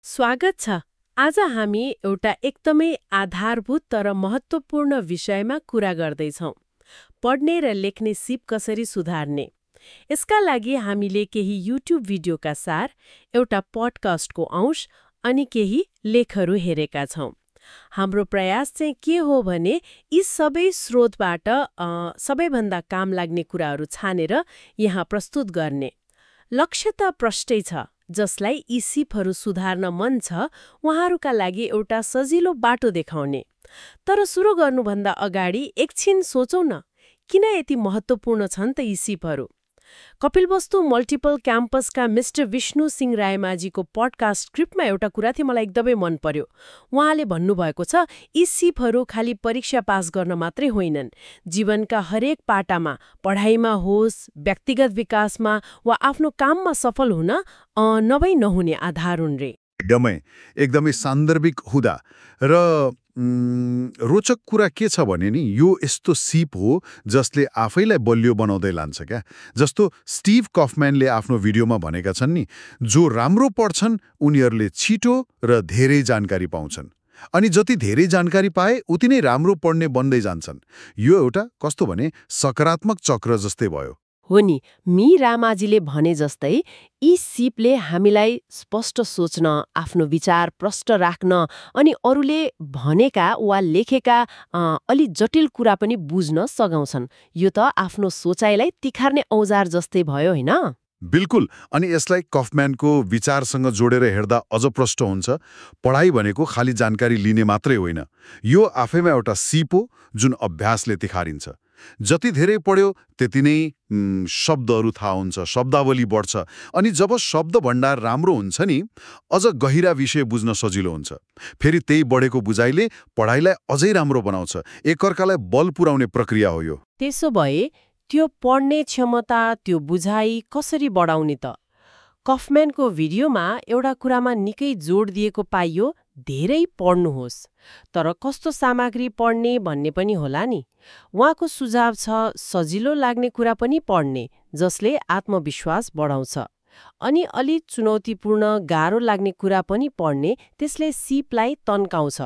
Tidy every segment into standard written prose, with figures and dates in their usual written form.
स्वागत छ। आज हामी एउटा एकदमै आधारभूत तर महत्त्वपूर्ण विषयमा कुरा गर्दैछौँ। पढ्ने र लेख्ने सिप कसरी सुधार्ने। यसका लागि हामीले केही युट्युब भिडियोका सार, एउटा पडकास्टको अंश अनि केही लेखहरू हेरेका छौँ। हाम्रो प्रयास चाहिँ के हो भने यी सबै स्रोतबाट सबैभन्दा काम लाग्ने कुराहरू छानेर यहाँ प्रस्तुत गर्ने। लक्ष्य त प्रष्टै छ। जसलाई यी सिपहरू सुधार्न मन छ उहाँहरूका लागि एउटा सजिलो बाटो देखाउने। तर सुरु गर्नुभन्दा अगाडि एकछिन सोचौँ न, किन यति महत्त्वपूर्ण छन् त यी सिपहरू। कपिलवस्तु मल्टिपल क्याम्पसका मिस्टर विष्णु सिंह रायमाझीको पडकास्ट स्क्रिप्टमा एउटा कुरा थियो मलाई एकदमै मन पर्यो। उहाँले भन्नुभएको छ यी सिपहरू खालि परीक्षा पास गर्न मात्रै होइनन्, जीवनका हरेक पाटामा, पढाइमा होस्, व्यक्तिगत विकासमा वा आफ्नो काममा सफल हुन नभई नहुने आधार हुन् रे। एकदमै सान्दर्भिक हुँदा र रोचक कुरा के छ भने नि यो यस्तो सिप हो जसले आफैलाई बलियो बनाउँदै लान्छ क्या। जस्तो स्टिभ कफम्यानले आफ्नो भिडियोमा भनेका छन् नि, जो राम्रो पढ्छन् उनीहरूले छिटो र धेरै जानकारी पाउँछन्, अनि जति धेरै जानकारी पाए उति नै राम्रो पढ्ने बन्दै जान्छन्। यो एउटा कस्तो भने सकारात्मक चक्र जस्तै भयो। हो नि, मी रामाजीले भने जस्तै यी सिपले हामीलाई स्पष्ट सोच्न, आफ्नो विचार प्रष्ट राख्न अनि अरूले भनेका वा लेखेका अलि जटिल कुरा पनि बुझ्न सघाउँछन्। यो त आफ्नो सोचाइलाई तिखार्ने औजार जस्तै भयो होइन? बिल्कुल। अनि यसलाई कफम्यानको विचारसँग जोडेर हेर्दा अझ प्रष्ट हुन्छ। पढाइ भनेको खालि जानकारी लिने मात्रै होइन, यो आफैमा एउटा सिप हो जुन अभ्यासले तिखारिन्छ। जति धेरै पढ्यो त्यति नै शब्दहरू थाहा हुन्छ, शब्दावली बढ्छ, अनि जब शब्द भण्डार राम्रो हुन्छ नि अझ गहिरा विषय बुझ्न सजिलो हुन्छ। फेरि त्यही बढेको बुझाइले पढाइलाई अझै राम्रो बनाउँछ। एकअर्कालाई बल पुर्याउने प्रक्रिया हो यो। त्यसो भए त्यो पढ्ने क्षमता, त्यो बुझाइ कसरी बढाउने त? कफम्यानको भिडियोमा एउटा कुरामा निकै जोड दिएको पाइयो, धेरै पढ्नुहोस्। तर कस्तो सामग्री पढ्ने भन्ने पनि होला नि। उहाँको सुझाव छ सजिलो लाग्ने कुरा पनि पढ्ने, जसले आत्मविश्वास बढाउँछ। अनि अलि चुनौतीपूर्ण, गाह्रो लाग्ने कुरा पनि पढ्ने, त्यसले सिपलाई तन्काउँछ।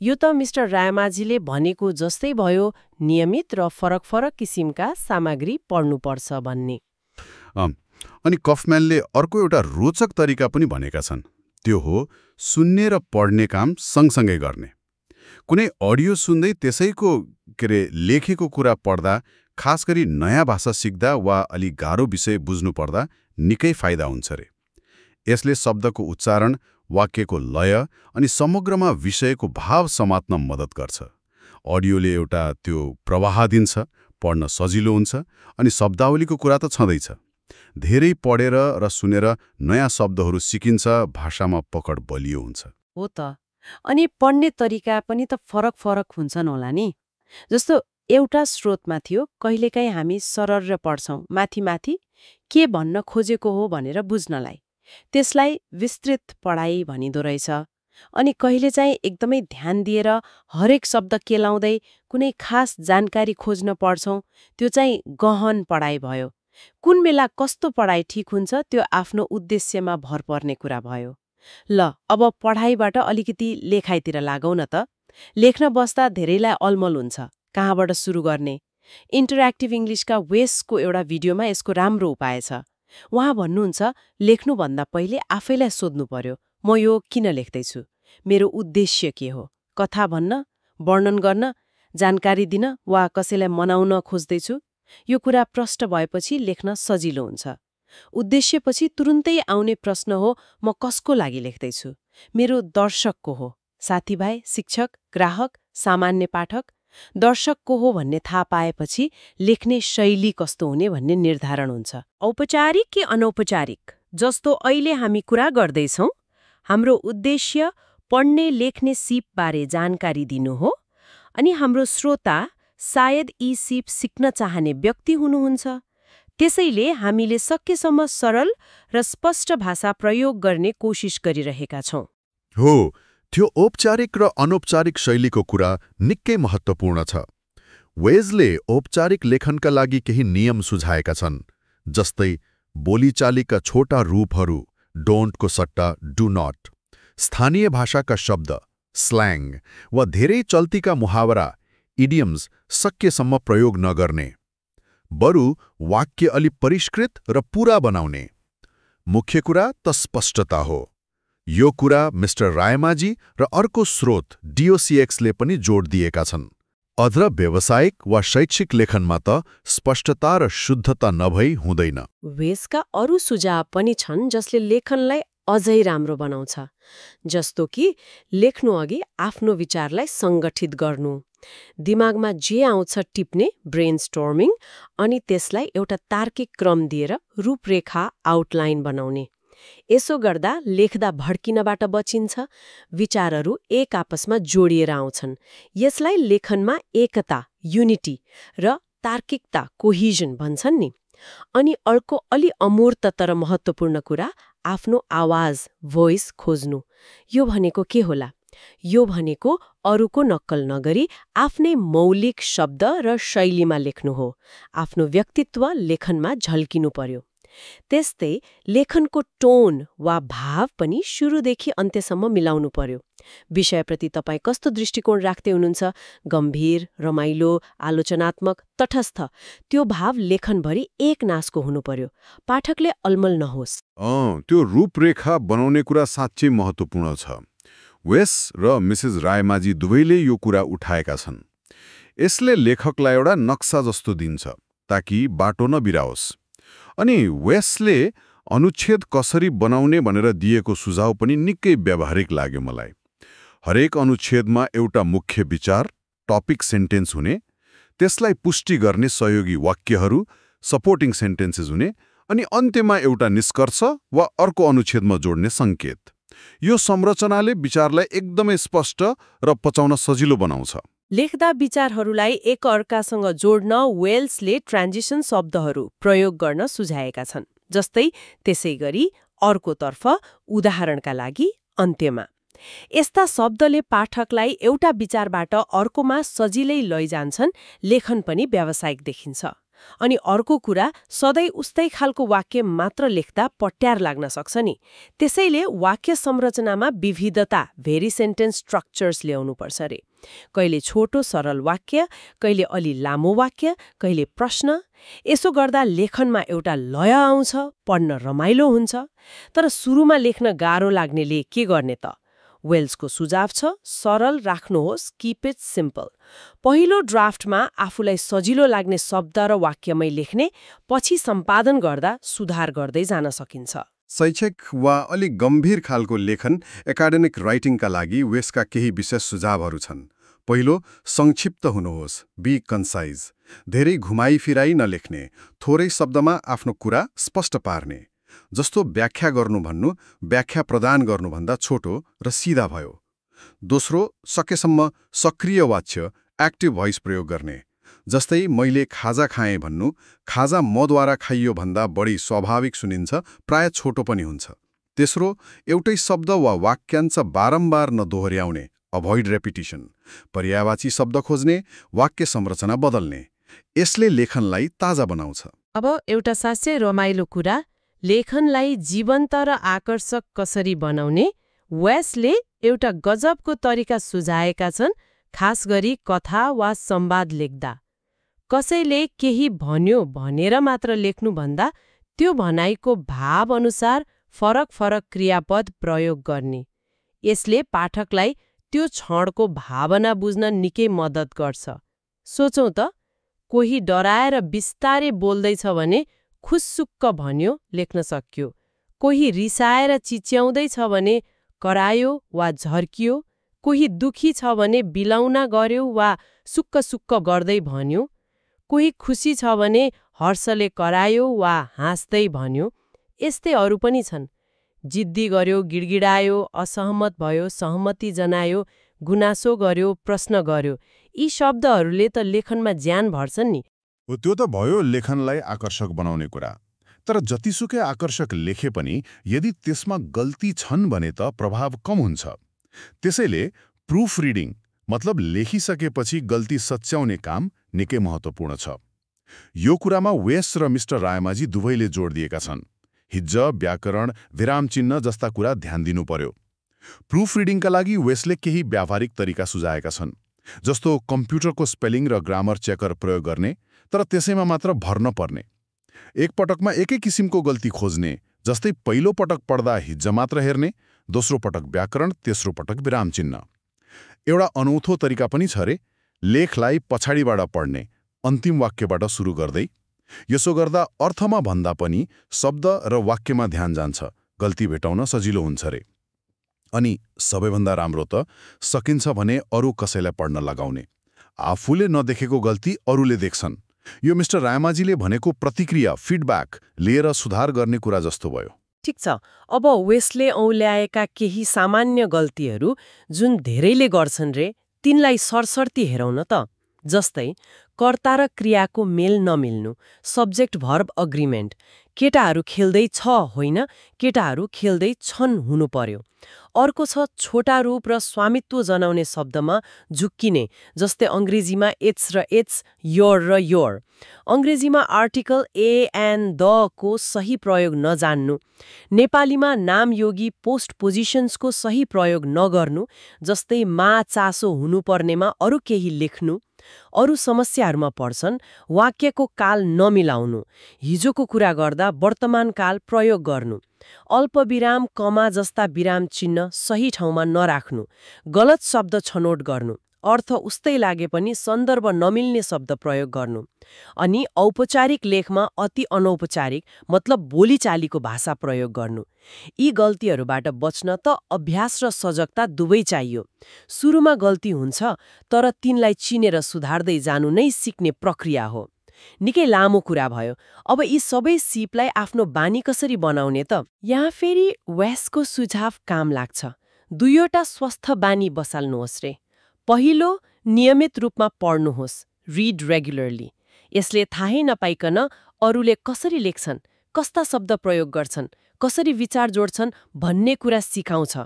यो त मिस्टर रायमाझीले भनेको जस्तै भयो, नियमित र फरक फरक किसिमका सामग्री पढ्नुपर्छ भन्ने। अनि कफम्यानले अर्को एउटा रोचक तरिका पनि भनेका छन्, त्यो हो सुन्ने र पढ्ने काम सँगसँगै गर्ने। कुनै अडियो सुन्दै त्यसैको लेखेको कुरा पढ्दा, खास गरी नयाँ भाषा सिक्दा वा अलि गाह्रो विषय बुझ्नु पर्दा निकै फाइदा हुन्छ रे। यसले शब्दको उच्चारण, वाक्यको लय अनि समग्रमा विषयको भाव समात्न मद्दत गर्छ। अडियोले एउटा त्यो प्रवाह दिन्छ, पढ्न सजिलो हुन्छ, अनि शब्दावलीको कुरा त छँदैछ। धेरै पढेर र सुनेर नयाँ शब्दहरू सिकिन्छ, भाषामा पकड बलियो हुन्छ। हो त। अनि पढ्ने तरिका पनि त फरक फरक हुन्छन् होला नि। जस्तो एउटा स्रोतमा थियो, कहिलेकाहीँ हामी सरर पढ्छौँ, माथि माथि के भन्न खोजेको हो भनेर बुझ्नलाई। त्यसलाई विस्तृत पढाइ भनिदो रहेछ। अनि कहिले चाहिँ एकदमै ध्यान दिएर हरेक शब्द केलाउँदै कुनै खास जानकारी खोज्न पढ्छौँ, त्यो चाहिँ गहन पढाइ भयो। कुन बेला कस्तो पढाइ ठिक हुन्छ त्यो आफ्नो उद्देश्यमा भर पर्ने कुरा भयो। ल, अब पढाइबाट अलिकति लेखाइतिर लागौँ न त। लेख्न बस्दा धेरैलाई अलमल हुन्छ, कहाँबाट सुरु गर्ने। इन्टरेक्टिभ इङ्ग्लिसका वेस्टको एउटा भिडियोमा यसको राम्रो उपाय छ। उहाँ भन्नुहुन्छ, लेख्नुभन्दा पहिले आफैलाई सोध्नु पर्यो, म यो किन लेख्दैछु, मेरो उद्देश्य के हो। कथा भन्न, वर्णन गर्न, जानकारी दिन वा कसैलाई मनाउन खोज्दैछु। यो कुरा प्रष्ट भएपछि लेख्न सजिलो हुन्छ। उद्देश्यपछि तुरुन्तै आउने प्रश्न हो, म कसको लागि लेख्दैछु। मेरो दर्शक को हो, साथीभाइ, शिक्षक, ग्राहक, सामान्य पाठक। दर्शक को हो भन्ने थाहा पाएपछि लेख्ने शैली कस्तो हुने भन्ने निर्धारण हुन्छ। औपचारिक कि अनौपचारिक, जस्तो अहिले हामी कुरा गर्दैछौँ, हाम्रो उद्देश्य पढ्ने लेख्ने सिपबारे जानकारी दिनु हो, अनि हाम्रो श्रोता सायद यी सिप सिक्न चाहने व्यक्ति हुनुहुन्छ। त्यसैले हामीले सकेसम्म सरल र स्पष्ट भाषा प्रयोग गर्ने कोसिस गरिरहेका छौँ। हो, त्यो औपचारिक र अनौपचारिक शैलीको कुरा निकै महत्त्वपूर्ण छ। वेजले औपचारिक लेखनका लागि केही नियम सुझाएका छन्, जस्तै बोलीचालीका छोटा रूपहरू, डोन्टको सट्टा डु नट, स्थानीय भाषाका शब्द, स्ल्याङ वा धेरै चल्तीका मुहावरा, इडियम्स सकेसम्म प्रयोग नगर्ने। बरु वाक्य अलि परिष्कृत र पूरा बनाउने। मुख्य कुरा त स्पष्टता हो। यो कुरा मिस्टर रायमाझी र अर्को स्रोत DOCXले पनि जोड दिएका छन्। अझ व्यावसायिक वा शैक्षिक लेखनमा त स्पष्टता र शुद्धता नभई हुँदैन। वेसका अरू सुझाव पनि छन् जसले लेखनलाई अझै राम्रो बनाउँछ, जस्तो कि लेख्नु अघि आफ्नो विचारलाई सङ्गठित गर्नु, दिमागमा जे आउँछ टिप्ने ब्रेनस्टर्मिङ, अनि त्यसलाई एउटा तार्किक क्रम दिएर रूपरेखा आउटलाइन बनाउने। यसो गर्दा लेख्दा भड्किनबाट बचिन्छ, विचारहरू एक आपसमा जोडिएर आउँछन्। यसलाई लेखनमा एकता, युनिटी र तार्किकता, कोहिजन भन्छन् नि। अनि अर्को अलि अमूर्त तर महत्त्वपूर्ण कुरा, आफ्नो आवाज, भोइस खोज्नु। यो भनेको के होला? यो भनेको अरूको नक्कल नगरी आफ्नै मौलिक शब्द र शैलीमा लेख्नु हो। आफ्नो व्यक्तित्व लेखनमा झल्किनु पर्यो। त्यस्तै लेखनको टोन वा भाव पनि सुरुदेखि अन्त्यसम्म मिलाउनु पर्यो। विषयप्रति तपाईँ कस्तो दृष्टिकोण राख्दै हुनुहुन्छ? गम्भीर, रमाइलो, आलोचनात्मक, तटस्थ, त्यो भाव लेखनभरि एक नासको हुनु पर्यो। पाठकले अलमल नहोस्। त्यो रूपरेखा बनाउने कुरा साँच्चै महत्त्वपूर्ण छ। वेस र मिसेस रायमाझी दुवैले यो कुरा उठाएका छन्। यसले लेखकलाई एउटा नक्सा जस्तो दिन्छ ताकि बाटो नबिराओस्। अनि वेसले अनुच्छेद कसरी बनाउने भनेर दिएको सुझाव पनि निकै व्यावहारिक लाग्यो मलाई। हरेक अनुच्छेदमा एउटा मुख्य विचार, टपिक सेन्टेन्स हुने, त्यसलाई पुष्टि गर्ने सहयोगी वाक्यहरू, सपोर्टिङ सेन्टेन्सेस हुने, अनि अन्त्यमा एउटा निष्कर्ष वा अर्को अनुच्छेदमा जोड्ने सङ्केत। यो संरचनाले विचारलाई एकदमै स्पष्ट र पचाउन सजिलो बनाउँछ। लेख्दा विचारहरूलाई एक अर्कासँग जोड्न वेल्सले ट्रान्जिसन शब्दहरू प्रयोग गर्न सुझाएका छन्। जस्तै त्यसै गरी अर्कोतर्फ उदाहरणका लागि अन्त्यमा। यस्ता शब्दले पाठकलाई एउटा विचारबाट अर्कोमा सजिलै लैजान्छन्, लेखन पनि व्यावसायिक देखिन्छ। अनि अर्को कुरा, सधैँ उस्तै खालको वाक्य मात्र लेख्दा पट्यार लाग्न सक्छ नि। त्यसैले वाक्य संरचनामा विविधता, भेरी सेन्टेन्स स्ट्रक्चर्स ल्याउनुपर्छ रे। कहिले छोटो सरल वाक्य, कहिले अलि लामो वाक्य, कहिले प्रश्न। यसो गर्दा लेखनमा एउटा लय आउँछ, पढ्न रमाइलो हुन्छ। तर सुरुमा लेख्न गाह्रो लाग्नेले के गर्ने त? वेल्सको सुझाव छ, सरल राख्नुहोस्, कीप इट सिम्पल। पहिलो ड्राफ्टमा आफूलाई सजिलो लाग्ने शब्द र वाक्यमै लेख्ने, पछि सम्पादन गर्दा सुधार गर्दै जान सकिन्छ। शैक्षिक वा अलिक गम्भीर खालको लेखन, एकाडेमिक राइटिङका लागि वेसका केही विशेष सुझावहरू छन्। पहिलो, संक्षिप्त हुनुहोस्, बी कन्साइज। धेरै घुमाई फिराई नलेख्ने, थोरै शब्दमा आफ्नो कुरा स्पष्ट पार्ने। जस्तो व्याख्या गर्नु भन्नु व्याख्या प्रदान गर्नुभन्दा छोटो र सिधा भयो। दोस्रो, सकेसम्म सक्रिय वाच्य, एक्टिभ भोइस प्रयोग गर्ने। जस्तै मैले खाजा खाएँ भन्नु खाजा मद्वारा खाइयो भन्दा बढी स्वाभाविक सुनिन्छ, प्राय छोटो पनि हुन्छ। तेस्रो, एउटै शब्द वा वाक्यांश बारम्बार नदोहोर्याउने, अभोइड रेपिटिसन। पर्यायवाची शब्द खोज्ने, वाक्य संरचना बदल्ने। यसले लेखनलाई ताजा बनाउँछ। अब एउटा साँच्चै रमाइलो कुरा, लेखनलाई जीवन्त र आकर्षक कसरी बनाउने। वेसले एउटा गजबको तरिका सुझाएका छन्, खास गरी कथा वा संवाद लेख्दा। कसैले केही भन्यो भनेर मात्र लेख्नुभन्दा त्यो भनाइको भाव अनुसार फरक फरक क्रियापद प्रयोग गर्ने। यसले पाठकलाई त्यो क्षणको भावना बुझ्न निकै मद्दत गर्छ। सोचौं त, कोही डराएर बिस्तारै बोल्दैछ भने खुस्सुक्क भन्यो, लेख्न सक्यो। कोही रिसाएर चिच्याउँदैछ भने करायो वा झर्कियो। कोही दुखी छ भने बिलाउना गर्यो वा सुक्क सुक्क गर्दै भन्यो। कोही खुसी छ भने हर्षले करायो वा हाँस्दै भन्यो। यस्तै अरू पनि छन्। जिद्दी गर्यो, गिडगिडायो, असहमत भयो, सहमति जनायो, गुनासो गर्यो, प्रश्न गर्यो। यी शब्दहरूले त लेखनमा ज्यान भर्छन् नि। त्यो त भयो लेखनलाई आकर्षक बनाउने कुरा। तर जतिसुकै आकर्षक लेखे पनि यदि त्यसमा गल्ती छन् भने त प्रभाव कम हुन्छ। त्यसैले प्रुफ रिडिङ मतलब लेखिसकेपछि गल्ती सच्याउने काम निकै महत्त्वपूर्ण छ। यो कुरामा वेस र मिस्टर रायमाझी दुवैले जोड दिएका छन्। हिज्ज, व्याकरण, विराम चिन्ह जस्ता कुरा ध्यान दिनु पर्यो। प्रुफ रिडिङका लागि वेस्टले केही व्यावहारिक तरिका सुझाएका छन्, जस्तो कम्प्युटरको स्पेलिङ र ग्रामर चेकर प्रयोग गर्ने, तर त्यसैमा मात्र भर नपर्ने। एक पटकमा एकै किसिमको गल्ती खोज्ने, जस्तै पहिलो पटक पढ्दा हिज्जा मात्र हेर्ने, दोस्रो पटक व्याकरण, तेस्रो पटक विराम चिन्ह। एउटा अनौठो तरिका पनि छ रे, लेखलाई पछाडिबाट पढ्ने, अन्तिम वाक्यबाट सुरु गर्दै। यसो गर्दा अर्थमा भन्दा पनि शब्द र वाक्यमा ध्यान जान्छ, गल्ती भेटाउन सजिलो हुन्छ रे। अनि सबैभन्दा राम्रो त सकिन्छ भने अरू कसैलाई पढ्न लगाउने। आफूले नदेखेको गल्ती अरूले देख्छन्। यो मिस्टर रायमाझीले भनेको प्रतिक्रिया, फिडब्याक लिएर सुधार गर्ने कुरा जस्तो भयो। ठिक छ, अब वेस्टले औल्याएका केही सामान्य गल्तीहरू जुन धेरैले गर्छन् रे, तिनलाई सरसर्ती हेरौँ न त। जस्तै कर्ता र क्रियाको मेल नमिल्नु, सब्जेक्ट भर्ब अग्रिमेन्ट, केटाहरू खेल्दै छ होइन केटाहरू खेल्दै छन् हुनु पर्यो। अर्को छ छोटा रूप र स्वामित्व जनाउने शब्दमा झुक्किने, जस्तै अङ्ग्रेजीमा इट्स र इट्स, योर र योर। अङ्ग्रेजीमा आर्टिकल ए एन्ड द को सही प्रयोग नजान्नु, नेपालीमा नामयोगी पोस्ट पोजिसन्सको सही प्रयोग नगर्नु, जस्तै मा चासो हुनुपर्नेमा अरू केही लेख्नु। अरू समस्याहरूमा पर्छन् वाक्यको काल नमिलाउनु, हिजोको कुरा गर्दा वर्तमान काल प्रयोग गर्नु, अल्पविराम कमा जस्ता विराम चिन्ह सही ठाउँमा नराख्नु, गलत शब्द छनौट गर्नु, अर्थ उस्तै लागे पनि सन्दर्भ नमिल्ने शब्द प्रयोग गर्नु, अनि औपचारिक लेखमा अति अनौपचारिक मतलब बोलीचालीको भाषा प्रयोग गर्नु। यी गल्तीहरूबाट बच्न त अभ्यास र सजगता दुवै चाहियो। सुरुमा गल्ती हुन्छ, तर तिनलाई चिनेर सुधार्दै जानु नै सिक्ने प्रक्रिया हो। निकै लामो कुरा भयो। अब यी सबै सिपलाई आफ्नो बानी कसरी बनाउने त? यहाँ फेरि वेस्टको सुझाव काम लाग्छ। दुईवटा स्वस्थ बानी बसाल्नुहोस् रे। पहिलो, नियमित रूपमा पढ्नुहोस्, रिड रेगुलरली। यसले थाहै नपाइकन अरूले कसरी लेख्छन्, कस्ता शब्द प्रयोग गर्छन्, कसरी विचार जोड्छन् भन्ने कुरा सिकाउँछ।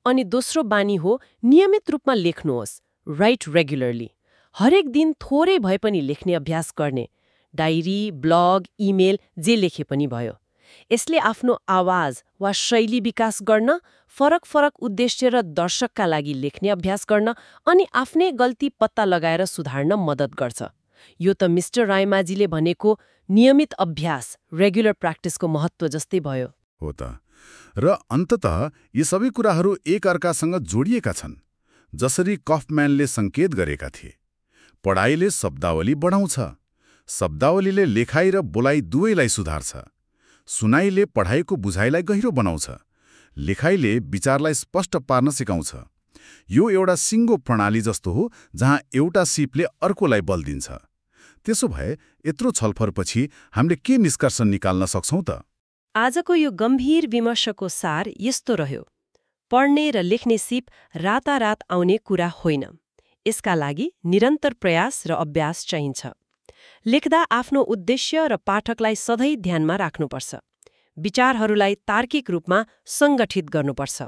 अनि दोस्रो बानी हो नियमित रूपमा लेख्नुहोस्, राइट रेगुलरली। हरेक दिन थोरै भए पनि लेख्ने अभ्यास गर्ने, डायरी, ब्लग, इमेल जे लेखे पनि भयो। यसले आफ्नो आवाज वा शैली विकास गर्न, फरक फरक उद्देश्य र दर्शकका लागि लेख्ने अभ्यास गर्न अनि आफ्नै गल्ती पत्ता लगाएर सुधार्न मद्दत गर्छ। यो त मिस्टर रायमाझीले भनेको नियमित अभ्यास, रेगुलर प्र्याक्टिसको महत्त्व जस्तै भयो। हो त। र अन्ततः यी सबै कुराहरू एक अर्कासँग जोडिएका छन्। जसरी कफम्यानले सङ्केत गरेका थिए, पढाइले शब्दावली बढाउँछ, शब्दावलीले लेखाइ र बोलाइ दुवैलाई सुधार्छ, सुनाइले पढाइको बुझाइलाई गहिरो बनाउँछ, लेखाइले विचारलाई स्पष्ट पार्न सिकाउँछ। यो एउटा सिङ्गो प्रणाली जस्तो हो जहाँ एउटा सिपले अर्कोलाई बल दिन्छ। त्यसो भए यत्रो छलफलपछि हामीले के निष्कर्ष निकाल्न सक्छौँ त? आजको यो गम्भीर विमर्शको सार यस्तो रह्यो। पढ्ने र लेख्ने सिप रातारात आउने कुरा होइन। यसका लागि निरन्तर प्रयास र अभ्यास चाहिन्छ। लेख्दा आफ्नो उद्देश्य र पाठकलाई सधैँ ध्यानमा राख्नुपर्छ। विचारहरूलाई तार्किक रूपमा सङ्गठित गर्नुपर्छ।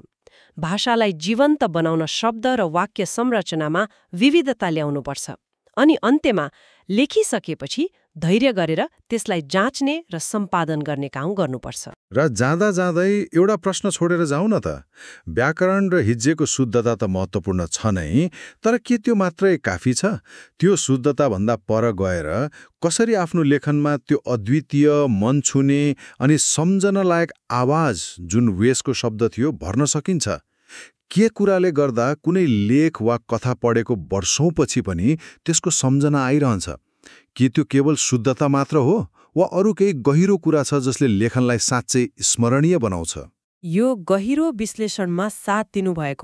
भाषालाई जीवन्त बनाउन शब्द र वाक्य संरचनामा विविधता ल्याउनुपर्छ। अनि अन्त्यमा लेखिसकेपछि धैर्य गरेर त्यसलाई जाँच्ने र सम्पादन गर्ने काम गर्नुपर्छ। र जाँदा जाँदै एउटा प्रश्न छोडेर जाउँ न त। व्याकरण र हिज्जेको शुद्धता त महत्त्वपूर्ण छ नै, तर के त्यो मात्रै काफी छ? त्यो शुद्धताभन्दा पर गएर कसरी आफ्नो लेखनमा त्यो अद्वितीय, मन छुने अनि सम्झन लायक आवाज जुन वेस्टको शब्द थियो भर्न सकिन्छ? के कुराले गर्दा कुनै लेख वा कथा पढेको वर्षौंपछि पनि त्यसको सम्झना आइरहन्छ? के त्यो केवल शुद्धता मात्र हो वा अरू केही गहिरो कुरा छ जसले लेखनलाई साँच्चै स्मरणीय बनाउँछ? यो गहिरो विश्लेषणमा साथ दिनुभएको